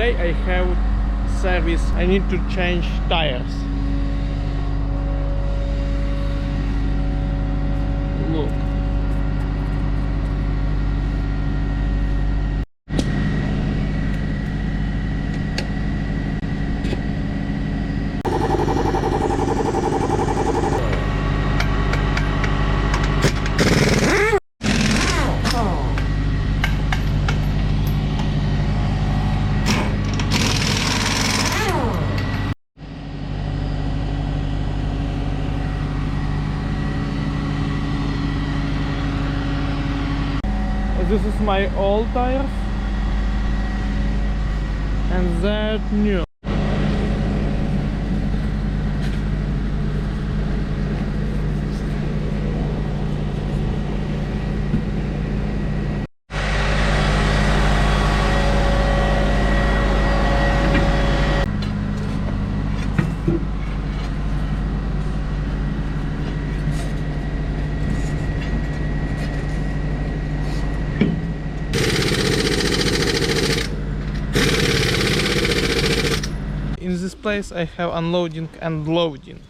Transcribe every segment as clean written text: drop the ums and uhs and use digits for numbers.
today I have service. I need to change tires. Look. This is my old tires and that new. In this place I have unloading and loading.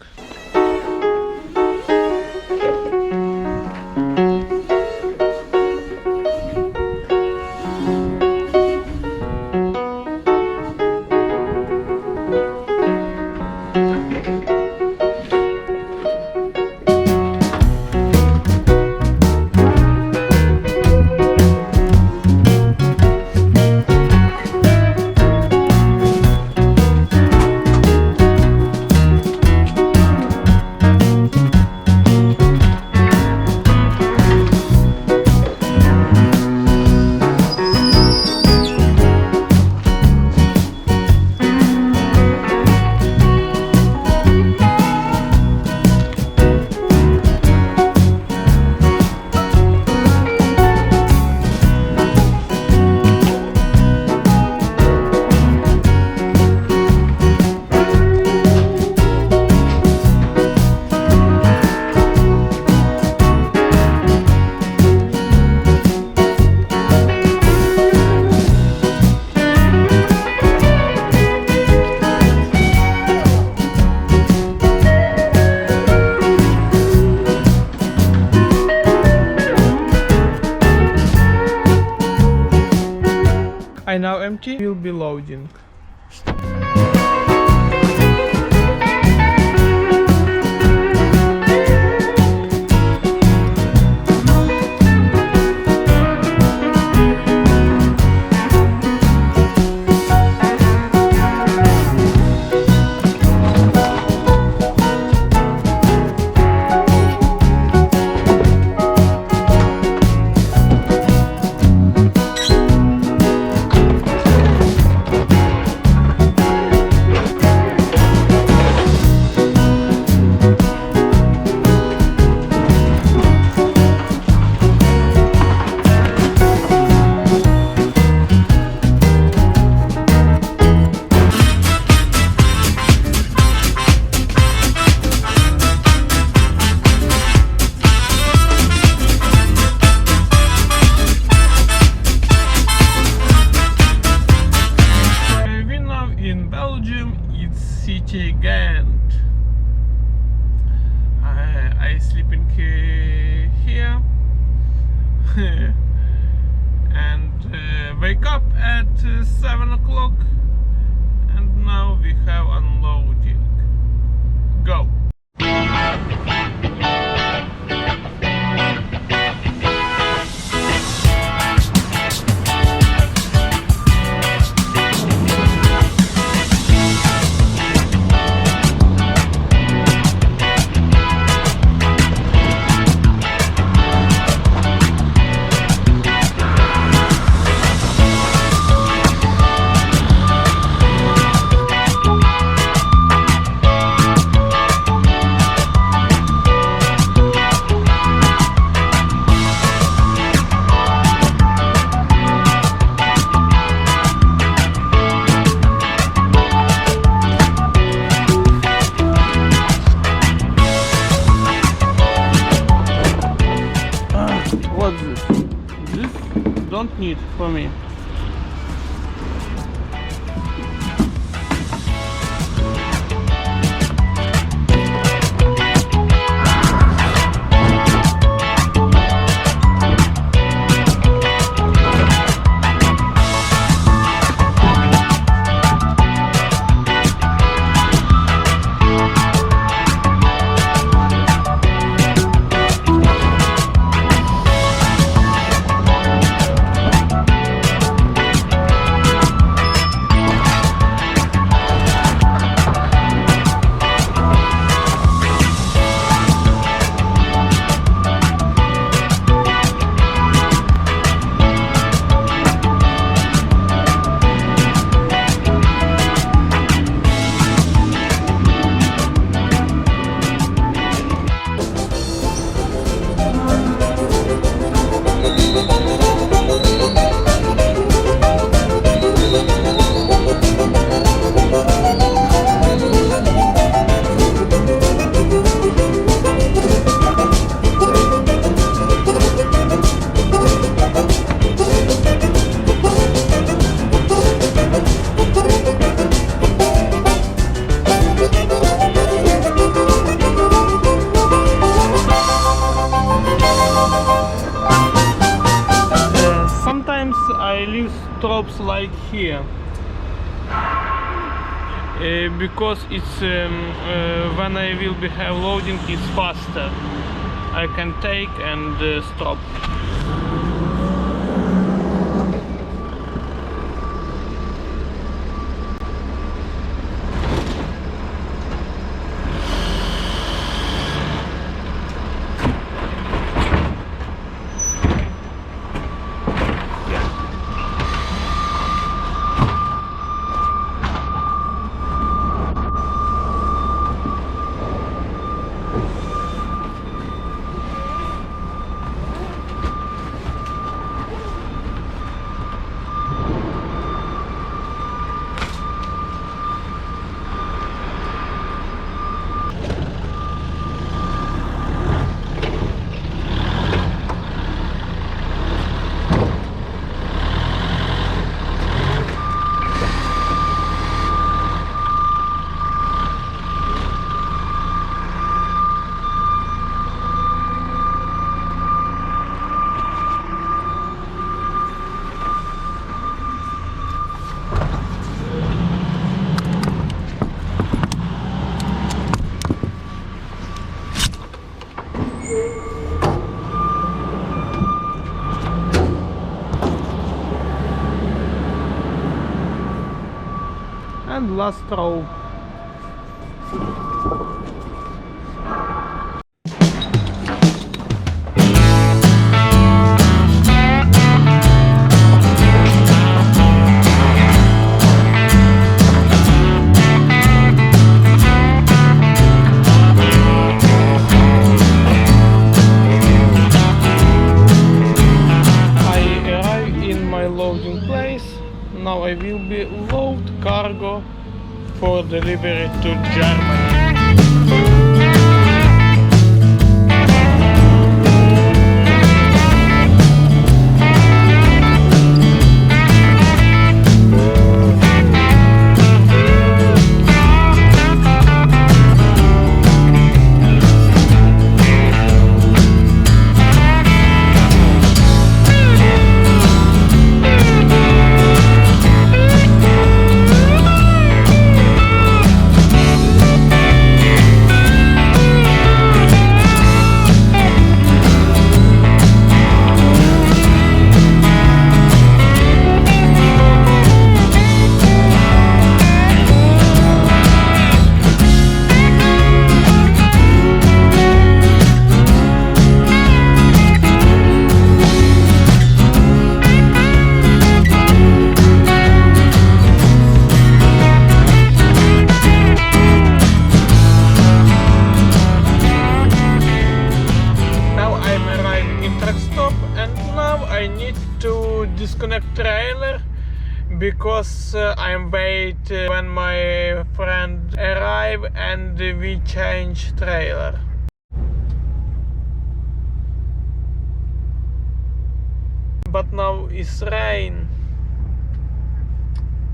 I now empty, will be loading. TGX. I sleeping here and wake up at 7 o'clock, and now we have unloading. Go. Don't need for me. sometimes I leave stops like here because it's when I will be have loading, it's faster. I can take and stop. And last row. Loading place. Now I will be load cargo for delivery to Germany. Disconnect trailer because I'm wait when my friend arrive and we change trailer. But now it's rain.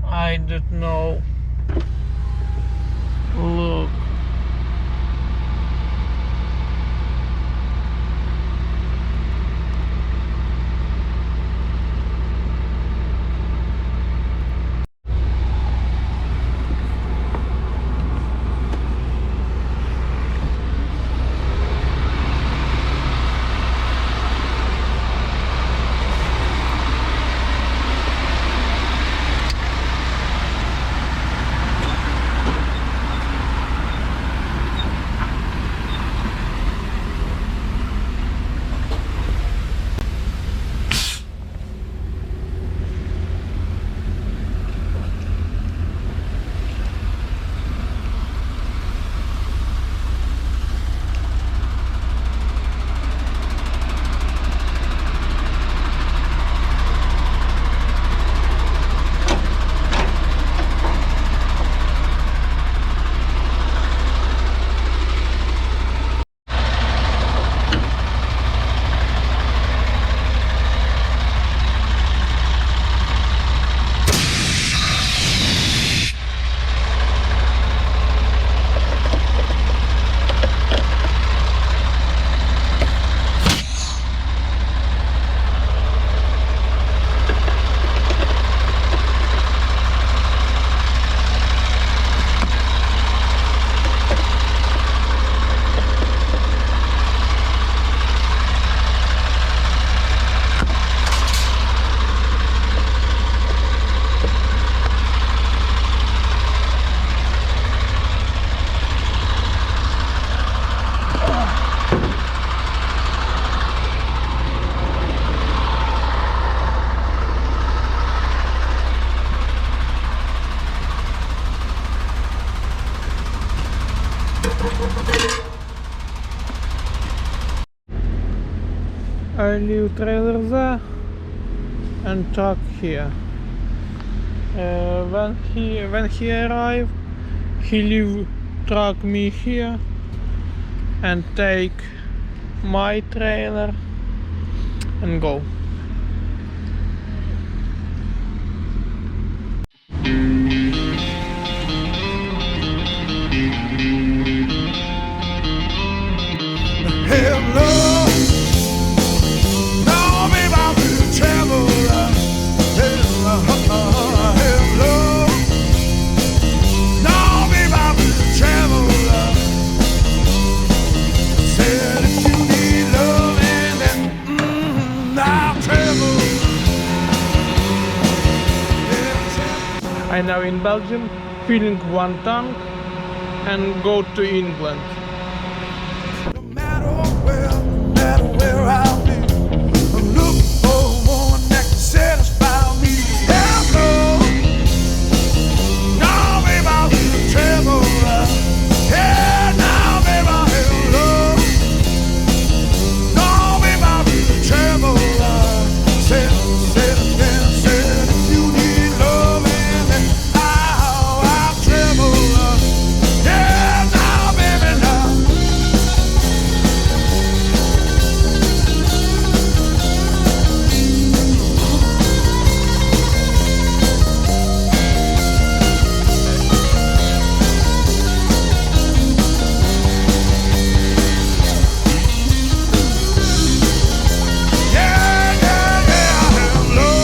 I don't know. Look. I leave trailer there and truck here. When he arrive, he leave truck me here and take my trailer and go. Hello, no, baby, I will travel. Hello, no, baby, I will travel. Said if you need loving, then I'll travel. I'm now in Belgium, filling one tank and go to England.